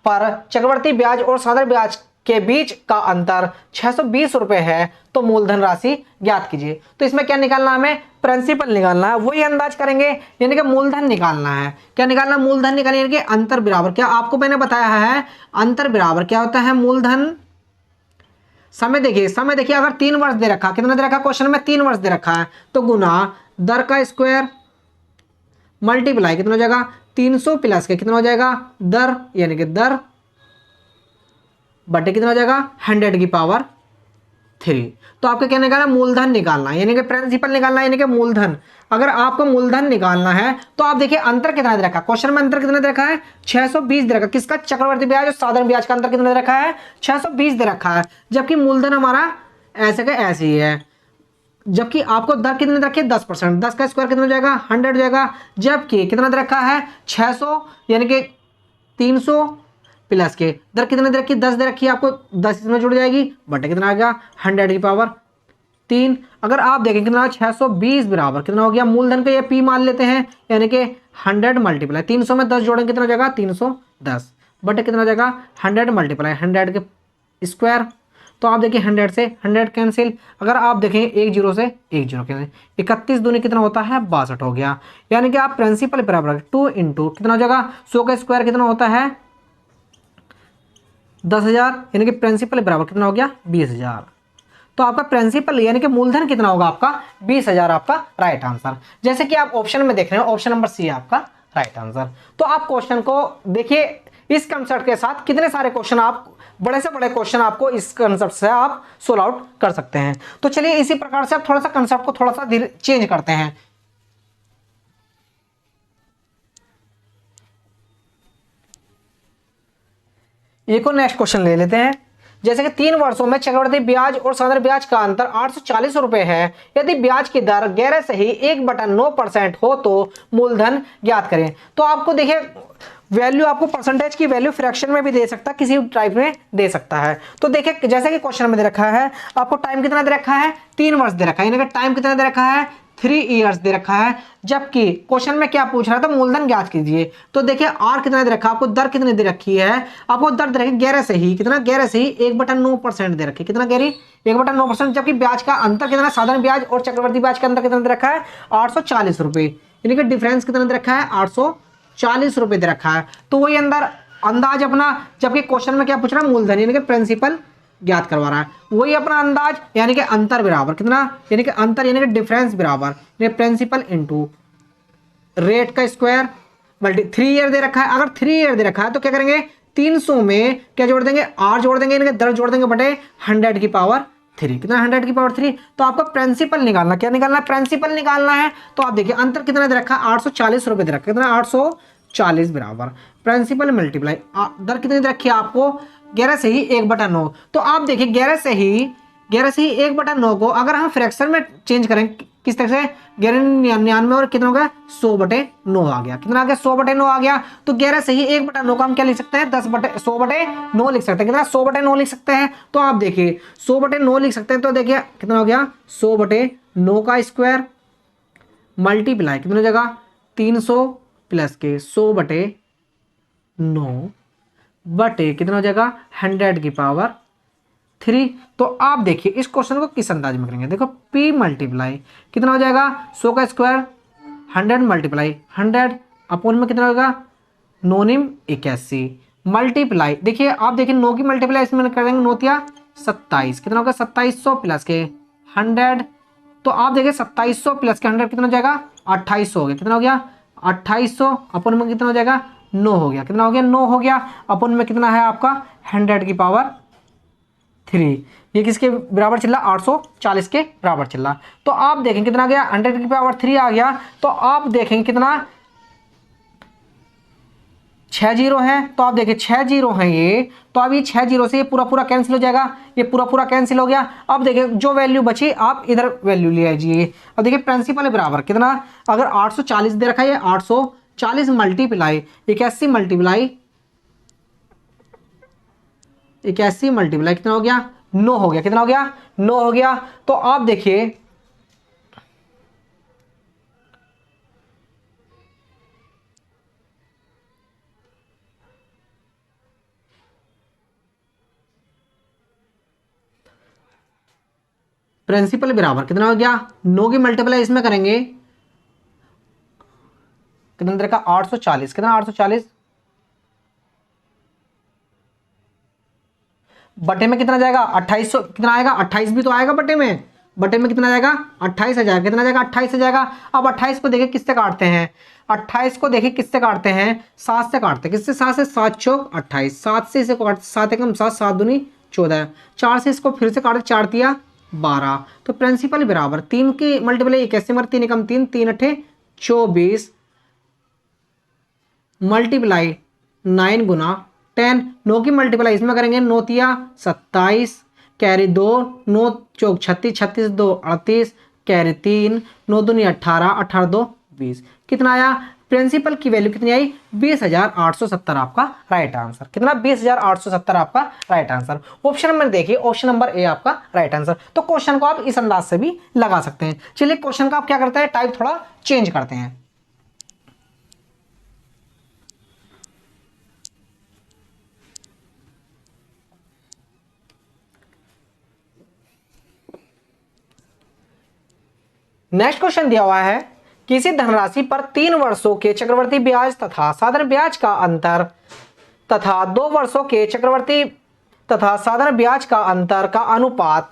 पर चक्रवर्ती ब्याज और साधारण ब्याज के बीच का अंतर 620 रुपए है, तो मूलधन राशि ज्ञात कीजिए। तो इसमें क्या निकालना, हमें प्रिंसिपल निकालना है, वही अंदाज करेंगे, यानी कि मूलधन निकालना है। क्या निकालना, मूलधन निकालना, यानी कि अंतर बराबर, क्या आपको मैंने बताया है अंतर बराबर क्या होता है, मूलधन। समय देखिए अगर 3 वर्ष दे रखा, कितना दे रखा क्वेश्चन में, 3 वर्ष दे रखा है, तो गुना दर का स्क्वायर मल्टीप्लाई कितना हो जाएगा 300 प्लस के कितना हो जाएगा दर, यानी कि दर बटे कितना हो जाएगा 100 की पावर 3। तो आपको क्या निकालना, मूलधन निकालना है, यानी कि प्रिंसिपल निकालना है, यानी कि मूलधन। अगर आपको मूलधन निकालना है तो आप देखिए अंतर कितना दे रखा है, क्वेश्चन में अंतर कितना दे रखा है 620 दे रखा है, किसका, चक्रवर्ती ब्याज और साधारण ब्याज का अंतर कितना दे रखा है 620 दे रखा है, जबकि मूलधन हमारा ऐसे का ऐसे ही है। जबकि आपको दर कितने दे रखी है 10%, 10 का स्क्वायर कितना हो जाएगा 100 हो जाएगा, जबकि कितना दे रखा है 600 यानी कि 300 प्लस के दर कितने दे रखी है 10 दे रखी है, आपको 10 इसमें जुड़ जाएगी, बटे कितना आ गया 100 की पावर 3। अगर आप देखें कितना 620 बराबर कितना हो गया, मूलधन का ये पी मान लेते हैं, यानी कि 100 मल्टीप्लाई 300 में 10 जोड़ेंगे कितना हो जाएगा 310, बटे कितना हो जाएगा 100 मल्टीप्लाई 100 के स्क्वायर। तो आप देखिए 100 से 100 कैंसिल, अगर आप देखें एक जीरो से एक जीरो कैंसिल, 31 दूनी कितना होता है 62 हो गया, यानी कि आप प्रिंसिपल बराबर 2 इंटू कितना हो जाएगा 100 का स्क्वायर कितना होता है 10,000, यानी कि प्रिंसिपल बराबर कितना हो गया 20,000। तो आपका प्रिंसिपल यानी कि मूलधन कितना होगा आपका 20,000 आपका राइट आंसर। जैसे कि आप ऑप्शन में देख रहे हो, ऑप्शन नंबर सी है आपका राइट आंसर। तो आप क्वेश्चन को देखिए, इस कंसेप्ट के साथ कितने सारे क्वेश्चन आप, बड़े से बड़े क्वेश्चन आपको इस कंसेप्ट से आप सोल्व आउट कर सकते हैं। तो चलिए इसी प्रकार से आप थोड़ा सा कंसेप्ट को थोड़ा सा चेंज करते हैं। एक और नेक्स्ट क्वेश्चन ले लेते हैं। जैसे कि 3 वर्षों में चक्रवृद्धि ब्याज और साधारण ब्याज का अंतर 840 रुपए है, यदि ब्याज की दर गैर सही 1/9% हो तो मूलधन ज्ञात करें। तो आपको देखिए वैल्यू, आपको परसेंटेज की वैल्यू फ्रैक्शन में भी दे सकता है, किसी टाइप में दे सकता है। तो देखिए जैसे कि क्वेश्चन में दे रखा है, आपको टाइम कितना दे रखा है 3 वर्ष दे रखा है, यानी कि टाइम कितना दे रखा है 3 ईयर्स दे रखा है, जबकि क्वेश्चन में क्या पूछ रहा था मूलधन ज्ञात कीजिए। तो देखिए आर कितना दे रखा है, आपको दर कितनी दे रखी है, आपको दर दे रखी गैर सही, कितना गैर सही 1/9% दे रखी, कितना गैरी 1/9%, जबकि ब्याज का अंतर कितना, साधारण ब्याज और चक्रवर्ती ब्याज का अंतर कितना दे रखा है 840 रुपए, यानी कि डिफरेंस कितना दे रखा है 840 रुपए दे रखा है। तो वही अंदर अंदाज अपना, जबकि क्वेश्चन में क्या पूछ रहा है मूलधन यानी कि प्रिंसिपल ज्ञात करवा रहा है, वही अपना अंदाज यानी कि अंतर बराबर कितना, यानी कि अंतर यानी कि डिफरेंस बराबर प्रिंसिपल इनटू रेट का स्क्वायर मल्टी 3 ईयर दे रखा है। अगर 3 ईयर दे रखा है तो क्या करेंगे 300 में क्या जोड़ देंगे आर जोड़ देंगे, यानी कि दर जोड़ देंगे बटे 100 की पावर 3, कितना 100 की पावर 3। तो आपको प्रिंसिपल निकालना, क्या निकालना है प्रिंसिपल निकालना है। तो आप देखिए अंतर कितना दे रखा है 840 रुपए दे रखा है, कितना 840 बराबर प्रिंसिपल मल्टीप्लाई दर कितनी दे रखी है आपको 11 से ही 1/9। तो आप देखिए 11 से ही 1/9 को अगर हम फ्रैक्शन में चेंज करें किस तरह से 1199 और कितना हो गया 100/9 आ गया, कितना आ गया 100/9 आ गया। तो 11 से ही 1/9 को हम क्या लिख सकते हैं 100/9 लिख सकते हैं, कितना 100/9 लिख सकते हैं। तो आप देखिए 100/9 लिख सकते हैं, तो देखिए कितना हो गया 100/9 का स्क्वायर मल्टीप्लाई कितनी जगह 300 प्लस के 100/9 बटे कितना हो जाएगा 100 की पावर 3। तो आप देखिए इस क्वेश्चन को किस अंदाज में करेंगे, देखो p मल्टीप्लाई कितना हो जाएगा 100 का स्क्वायर 100 मल्टीप्लाई 100 अपोन में कितना होगा, नोनिम 81 मल्टीप्लाई, देखिए आप देखिए 9 की मल्टीप्लाई इसमें करेंगे, नोतिया 27, कितना होगा 2700 प्लस के 100, तो आप देखिए 2700 प्लस के 100 कितना हो जाएगा 2800 हो गया, कितना हो गया 2800, अपन में कितना हो जाएगा 9 हो गया, कितना हो गया 9 हो गया, अपन में कितना है आपका 100 की पावर 3, ये किसके बराबर चल रहा 840 के बराबर चल रहा। तो आप देखें कितना आ गया 100 की पावर 3 आ गया, तो आप देखेंगे कितना 6 जीरो है, तो आप देखिए 6 जीरो है ये, तो अब ये 6 जीरो से ये पूरा पूरा कैंसिल हो जाएगा, ये पूरा पूरा कैंसिल हो गया। अब देखिए जो वैल्यू बची आप इधर वैल्यू ले आइए। अब देखिए प्रिंसिपल है बराबर कितना, अगर 840 दे रखा है, 840 मल्टीप्लाई 81 मल्टीप्लाई 81 मल्टीप्लाई कितना हो गया 9 हो गया, कितना हो गया 9 हो गया। तो आप देखिए प्रिंसिपल बराबर कितना हो गया 9 की मल्टीप्लाई इसमें करेंगे कितना देर का 840, कितना 840 बटे में कितना जाएगा 2800, कितना आएगा 28 भी तो आएगा बटे में, बटे में कितना जाएगा 28 आ जाएगा, कितना जाएगा 28 आ जाएगा। अब 28 को देखिए किससे काटते हैं, 28 को देखिए किससे काटते हैं 7 से काटते हैं, किससे 7 से, 7 चौक 28, 7 से इसे काटते 7 एकम 7, 7 दूनी 14, 4 से इसको फिर से काटते 4 तिया 12, तो प्रिंसिपल बराबर 3 की मल्टीप्लाई 81 मर 3 एकम 3, 3 अठे 24 मल्टीप्लाई 9 गुना 10, 9 की मल्टीप्लाई इसमें करेंगे 9 तिया 27 कैरी 2, 9 चौक 36, 36 2 38 कैरी 3, 9 दूनी 18, 18 2 20, कितना आया प्रिंसिपल की वैल्यू कितनी आई 20,870 आपका राइट आंसर, कितना 20,870 आपका राइट आंसर। ऑप्शन में देखिए ऑप्शन नंबर ए आपका राइट आंसर। तो क्वेश्चन को आप इस अंदाज से भी लगा सकते हैं। चलिए क्वेश्चन का आप क्या करते हैं टाइप थोड़ा चेंज करते हैं। नेक्स्ट क्वेश्चन दिया हुआ है किसी धनराशि पर 3 वर्षों के चक्रवर्ती ब्याज तथा साधारण ब्याज का अंतर तथा 2 वर्षों के चक्रवर्ती तथा साधारण ब्याज का अंतर का अनुपात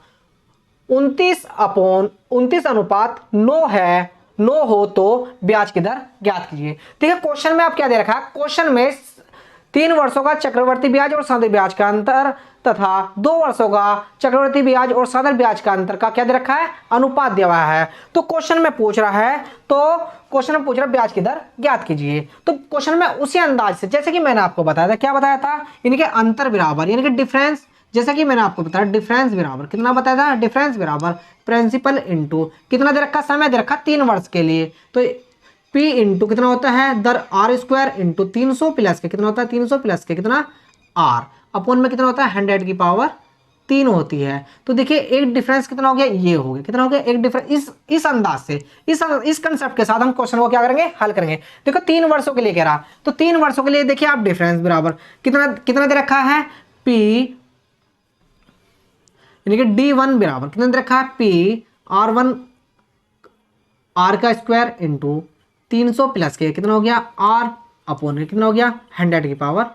29 अनुपात 9 है, 9 हो तो ब्याज की दर ज्ञात कीजिए। देखिए क्वेश्चन में आप क्या दे रखा है, क्वेश्चन में 3 वर्षों का चक्रवर्ती ब्याज और साधारण ब्याज का अंतर तथा 2 वर्षों का चक्रवर्ती ब्याज और साधारण ब्याज का अंतर का क्या दे रखा है अनुपात दिया हुआ है। तो क्वेश्चन में पूछ रहा है, तो क्वेश्चन में पूछ रहा है ब्याज की दर ज्ञात कीजिए। तो क्वेश्चन में उसी अंदाज से जैसे कि मैंने आपको बताया था, क्या बताया था इनके अंतर बराबर यानी कि डिफरेंस, जैसा कि मैंने आपको बताया डिफरेंस बराबर कितना बताया था, डिफरेंस बराबर प्रिंसिपल इंटू कितना दे रखा, समय दे रखा 3 वर्ष के लिए, तो P इंटू कितना होता है there are square into 300 plus के कितना होता है 300 प्लस के कितना आर अपॉन में कितना होता है 100 की पावर 3 होती है। तो देखिए एक डिफरेंस कितना हो गया, ये हो गया, कितना हो गया एक डिफरेंस। इस अंदाज से इस कंसेप्ट के साथ हम क्वेश्चन को क्या करेंगे हल करेंगे। देखो 3 वर्षों के लिए कह रहा, तो 3 वर्षों के लिए देखिए आप डिफरेंस बराबर कितना कितना दे रखा है P यानी कि D1 बराबर कितना दे रखा है P R1 R का स्क्वायर इंटू 300 प्लस के कितना हो गया R अपॉन कितना हो गया 100 की पावर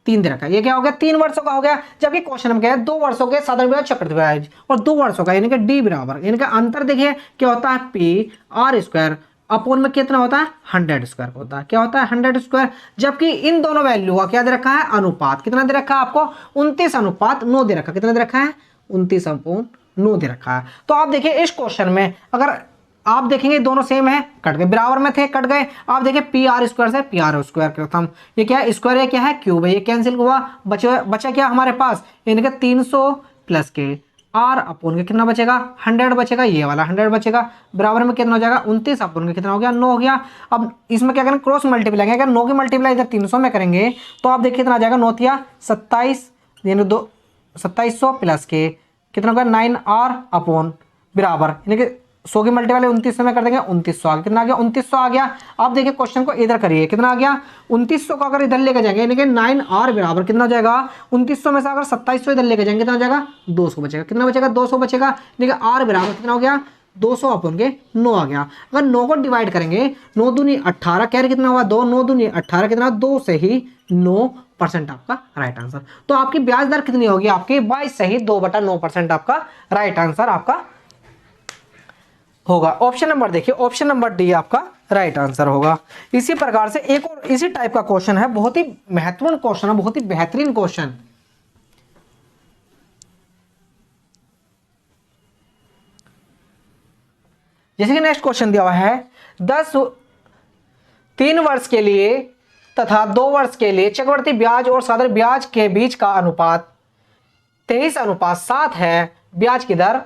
3 दे रखा है। ये क्या हो गया 3 वर्षों का हो गया, जबकि क्वेश्चन में क्या है 2 वर्षों के साधारण ब्याज चक्रवृद्धि ब्याज और 2 वर्षों का यानी कि D बराबर यानी कि अंतर देखिए क्या होता है P R स्क्वायर अपॉन में कितना होता है 100 स्क्वायर होता है, क्या होता है 100 स्क्वायर। जबकि इन दोनों वैल्यू का क्या दे रखा है अनुपात कितना दे रखा है आपको 29 अनुपात 9 दे रखा है, कितना दे रखा है 29 अनुपात 9 दे रखा है। तो आप देखिए इस क्वेश्चन में अगर आप देखेंगे दोनों सेम है, कट गए बराबर में थे कट गए। आप देखिए पी आर स्क्वायर से पी आर स्क्वायर करता हूं, ये क्या है स्क्वायर है क्या है क्यूब है, ये कैंसिल हुआ बचा क्या हमारे पास यानी कि 300 प्लस के आर अपोन के कितना बचेगा 100 बचेगा, ये वाला 100 बचेगा बराबर में कितना हो जाएगा 29 अपोन के कितना हो गया 9 हो गया। अब इसमें क्या करेंगे क्रॉस मल्टीप्लाई, अगर 9 की मल्टीप्लाई इधर 300 में करेंगे तो आप देखिए कितना आ जाएगा 9 तिया 27 यानी 2700 प्लस के कितना होगा 9R अपोन बराबर यानी कि 100 की मल्टीप्लाई 29 में कर देंगे 2900 आ गया, कितना आ गया 2900 आ गया। आप देखिए क्वेश्चन को इधर करिए कितना आ गया 2900 को अगर इधर लेके जाएंगे यानी कि 9R बराबर कितना हो जाएगा 2900 में से अगर 2700 इधर लेके जाएंगे कितना हो जाएगा 200 बचेगा, कितना बचेगा 200 बचेगा यानी कि R बराबर कितना हो गया 200 अपन के 9 आ गया। अगर 9 को डिवाइड करेंगे, 9 दूनी 18, कैरी कितना हुआ 2, 9 दूनी 18 कितना 2 से ही 9% आपका राइट आंसर। तो आपकी ब्याज दर कितनी होगी आपकी 22 से ही 2/9% आपका राइट आंसर आपका होगा। ऑप्शन नंबर देखिए, ऑप्शन नंबर डी आपका राइट आंसर होगा। इसी प्रकार से एक और इसी टाइप का क्वेश्चन है, बहुत ही महत्वपूर्ण क्वेश्चन है, बहुत ही बेहतरीन क्वेश्चन। जैसे कि नेक्स्ट क्वेश्चन दिया हुआ है 3 वर्ष के लिए तथा 2 वर्ष के लिए चक्रवृद्धि ब्याज और साधारण ब्याज के बीच का अनुपात 23:7 है, ब्याज की दर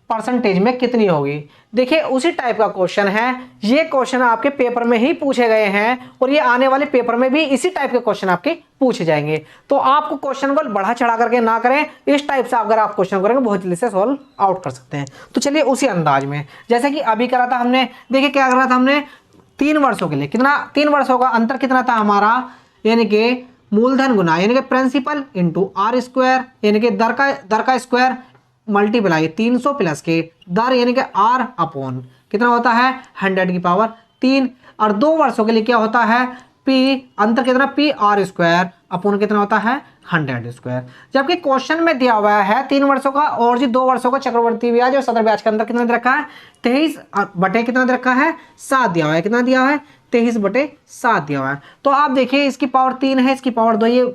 परसेंटेज में कितनी होगी। देखिए उसी टाइप का क्वेश्चन है, ये क्वेश्चन आपके पेपर में ही पूछे गए हैं और ये आने वाले पेपर में भी इसी टाइप के क्वेश्चन आपके पूछे जाएंगे। तो आपको क्वेश्चन को बढ़ा चढ़ा करके ना करें, इस टाइप से अगर आप क्वेश्चन करेंगे बहुत जल्दी से सॉल्व आउट कर सकते हैं। तो चलिए उसी अंदाज में जैसे कि अभी करा था हमने, देखिए क्या करा था हमने 3 वर्षों के लिए, कितना 3 वर्षों का अंतर कितना था हमारा, यानी कि मूलधन गुना यानी कि प्रिंसिपल इंटू आर स्क्वायर यानी कि दर का स्क्वायर मल्टीप्लाई 300 प्लस के दर यानी कि आर अपॉन कितना होता है 100 की पावर 3। और 2 वर्षों के लिए क्या होता है पी अंतर कितना पी आर स्क्वायर अपॉन कितना होता है 100 स्क्वायर। जबकि क्वेश्चन में दिया हुआ है 3 वर्षों का और जी 2 वर्षों का चक्रवृद्धि ब्याज और सदर ब्याज का अंतर कितना दे रखा है 23 बटे कितना दे रखा है 7 दिया हुआ है, कितना दिया हुआ है 23/7 दिया हुआ है। तो आप देखिए इसकी पावर 3 है, इसकी पावर 2, ये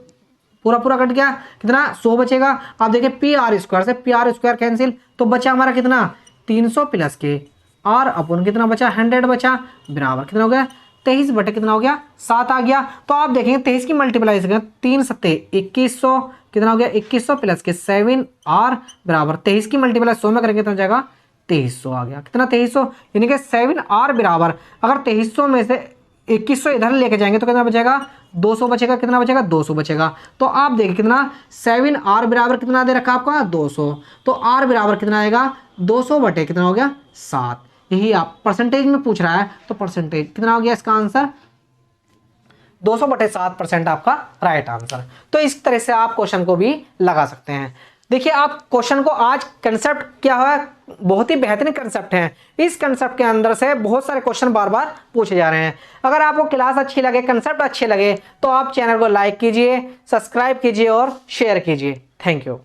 पूरा पूरा कट गया, कितना 100 बचेगा। आप देखिए पी आर स्क्वायर से पी आर स्क्वायर कैंसिल, तो बचा हमारा कितना 300 प्लस के आर अपन कितना बचा 100 बचा, बराबर कितना हो गया 23 बटे कितना हो गया 7 आ गया। तो आप देखेंगे 23 की मल्टीप्लाई से 3 सत्ते 2100 कितना हो गया 2100 प्लस के 7 आर बराबर 23 की मल्टीप्लाई 100 में करेंगे कितना जाएगा 2300 आ गया, कितना 2300 यानी कि 7 आर बराबर अगर 2300 में से 2100 इधर लेके जाएंगे तो कितना बचेगा 200 बचेगा, कितना बचेगा 200 बचेगा। तो आप देखिए कितना 7 आर बराबर कितना दे रखा आपका 200, तो आर बराबर कितना आएगा 200 बटे कितना हो गया 7। यही आप परसेंटेज में पूछ रहा है तो परसेंटेज कितना हो गया इसका आंसर 200/7% आपका राइट आंसर। तो इस तरह से आप क्वेश्चन को भी लगा सकते हैं। देखिए आप क्वेश्चन को आज कंसेप्ट क्या है, बहुत ही बेहतरीन कंसेप्ट है। इस कंसेप्ट के अंदर से बहुत सारे क्वेश्चन बार बार पूछे जा रहे हैं। अगर आपको क्लास अच्छी लगे, कंसेप्ट अच्छे लगे तो आप चैनल को लाइक कीजिए, सब्सक्राइब कीजिए और शेयर कीजिए। Thank you.